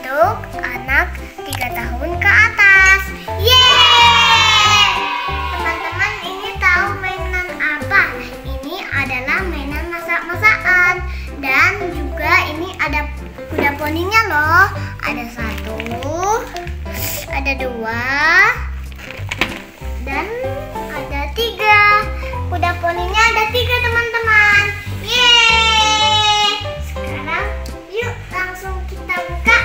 untuk anak 3 tahun ke atas. Yeay! Teman-teman, ini tahu mainan apa? Ini adalah mainan masak-masakan. Dan juga ini ada kuda poninya loh. Ada 1, ada 2, dan ada 3. Kuda poninya ada 3 teman-teman. Yeay! Sekarang yuk langsung kita buka.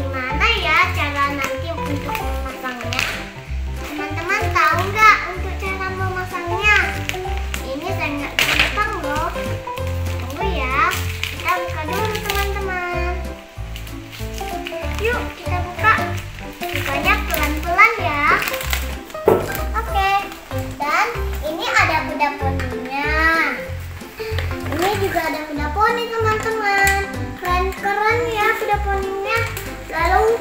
Gimana ya cara nanti untuk memasangnya? Teman-teman tahu nggak untuk cara memasangnya? Ini sangat gampang loh. Tunggu ya, kita buka dulu teman-teman. Yuk kita buka. Bukanya pelan-pelan ya. Oke. Dan ini ada kuda poninya. Ini juga ada kuda poni teman-teman. Keren-keren ya kuda poninya. Lalu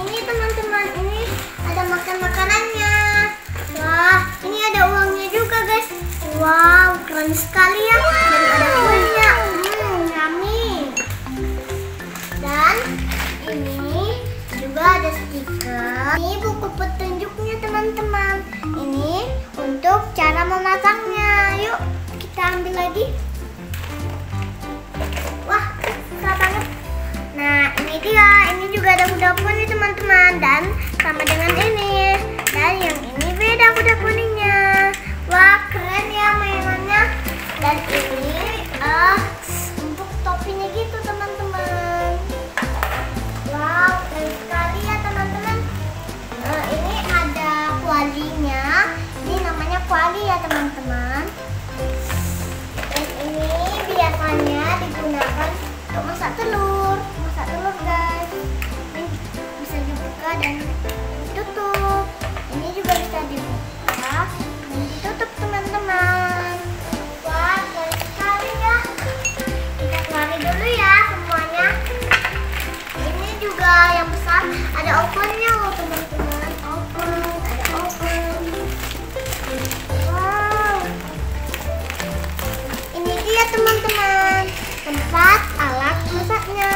ini teman-teman, ini ada makan-makanannya. Wah, ini ada uangnya juga guys. Wow, keren sekali ya. Dan ada kuenya. Yummy. Dan ini juga ada stiker. Ini buku petunjuknya teman-teman. Ini untuk cara memasangnya. Yuk kita ambil lagi. Wah, susah banget. Nah, ini dia. Ini juga ada kuda poni teman-teman. Dan sama dengan ini. Dan yang ini beda kuda poninya. Wah, keren ya mainannya. Dan ini untuk topinya gitu teman-teman. Wow, keren sekali ya teman-teman. Ini ada kualinya. Ini namanya kuali ya teman-teman. Dan ini biasanya digunakan untuk masak telur. Masak telur guys. Ini bisa dibuka dan ditutup. Ini juga bisa dibuka dan ditutup teman-teman. Wah, keren sekali ya. Kita keluarin dulu ya semuanya. Ini juga yang besar, ada ovennya loh teman-teman. Ada oven. Wow. Ini dia teman-teman, tempat alat masaknya.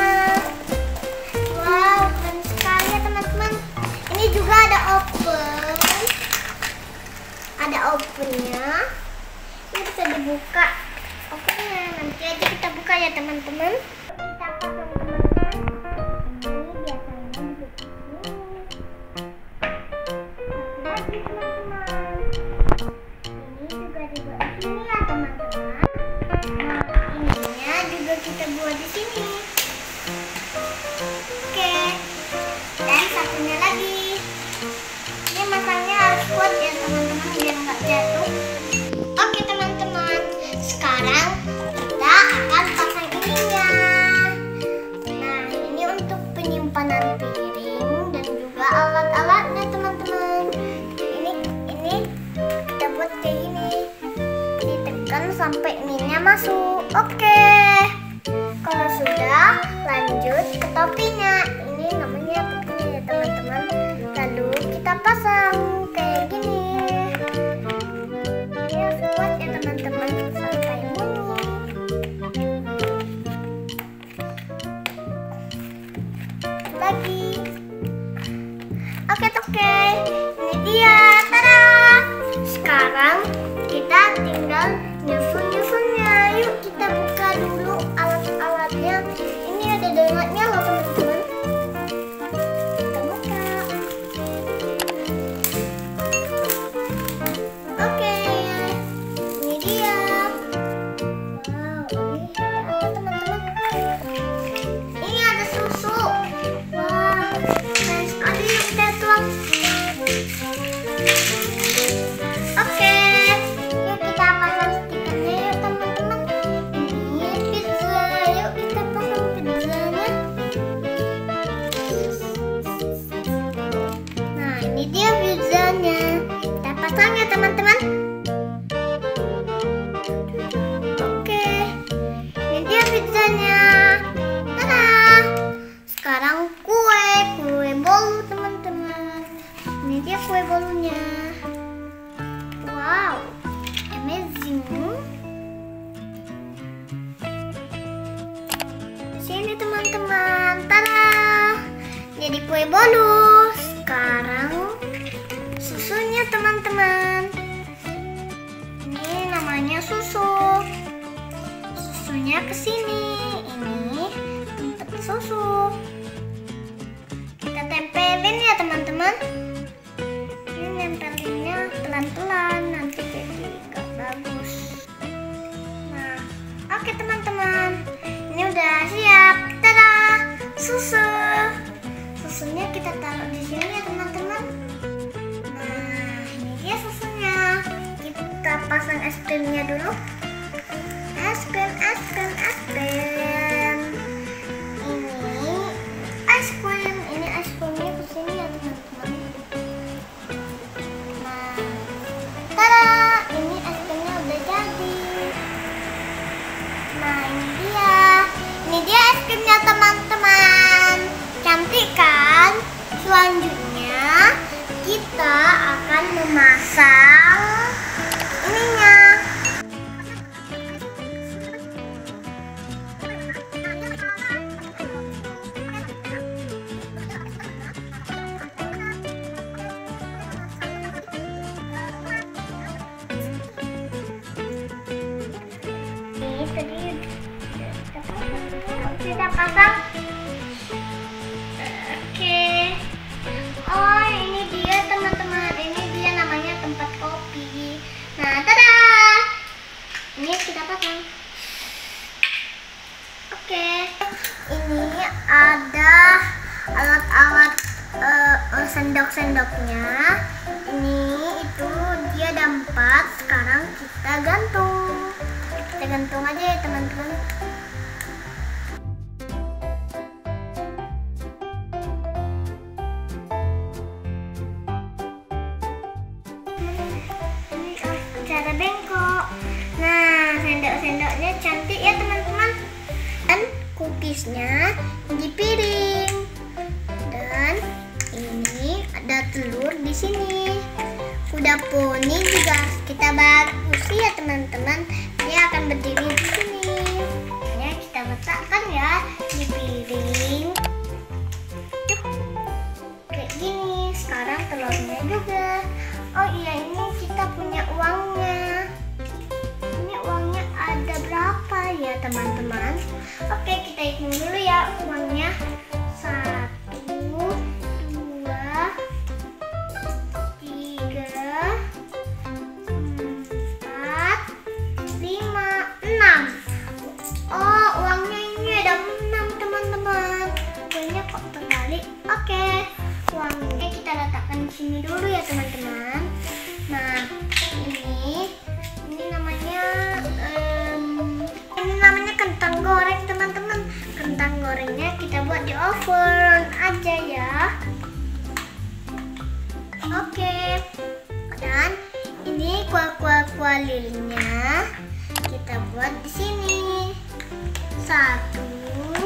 Wow, keren sekali ya teman-teman. Ini juga ada oven. Ada ovennya. Ini bisa dibuka ovennya. Nanti aja kita buka ya teman-teman. Kita pasang teman-teman. Ini biasanya di sini. Lagi teman-teman. Ini juga dibuat di sini ya teman-teman. Nah, ininya juga kita buat di sini. Oke. Dan satunya lagi. Ini masangnya harus kuat ya teman-teman biar nggak jatuh. Oke teman-teman. Sekarang kita akan pasang ininya. Nah, ini untuk penyimpanan piring dan juga alat-alatnya teman-teman. Ini kita buat kayak gini. Ditekan sampai minyak masuk. Oke. Kalau sudah, lanjut ke topinya. Ini namanya topinya ya teman-teman. Lalu kita pasang kayak gini. Ini harus kuat ya teman-teman sampai bunyi. Lagi. Oke. Ini dia. Tada! Sekarang kita tinggal nyusun-nyusunnya. Yuk kita buka dulu alat-alatnya. Ini ada donatnya loh teman-teman. Kita buka. Oke. Ini dia. Wow, ini ada apa teman-teman? Ini ada susu. Wah, keren sekali. Yuk kita tuang. kue bolu. Sekarang susunya teman-teman. Ini namanya susu. Susunya ke sini. Ini tempat susu. Kita tempelin ya teman-teman. Ini nempelinnya pelan-pelan, nanti jadi gak bagus. Nah, oke teman-teman. Ini udah siap. Tada! Susu. Susunya kita taruh di sini ya teman-teman. Nah, ini dia susunya. Kita pasang es krimnya dulu. Es krim. Ini es krimnya ke sini ya teman-teman. Nah, tada! Ini es krimnya udah jadi. Nah, ini dia es krimnya teman-teman. Cantik kan? Selanjutnya kita akan memasang ininya. Ini tadi kita pasang. Oke. Oh, ini dia teman-teman. Ini dia namanya tempat kopi. Nah, tada! Ini kita pasang. Oke. Ini ada alat-alat sendok-sendoknya. Ini itu dia ada 4. Sekarang kita gantung. Kita gantung aja ya teman-teman. Cara bengkok. Nah, sendok-sendoknya cantik ya teman-teman. Dan cookiesnya di piring. Dan ini ada telur di sini. Kuda poni juga harus kita bagus ya teman-teman. Dia akan berdiri di sini. Ini kita letakkan ya di piring. Kayak gini. Sekarang telurnya juga. Oh iya, ini kita punya uangnya. Ini uangnya ada berapa ya teman-teman? Oke, kita hitung dulu ya uangnya. 1, 2, 3, 4, 5, 6. Oh, uangnya ini ada 6 teman-teman. Uangnya kok terbalik? Oke, uangnya kita letakkan di sini dulu ya teman-teman. Nah, ini namanya kentang goreng teman-teman. Kentang gorengnya kita buat di oven aja ya. Oke. Dan ini kuah lilinnya kita buat di sini. 1,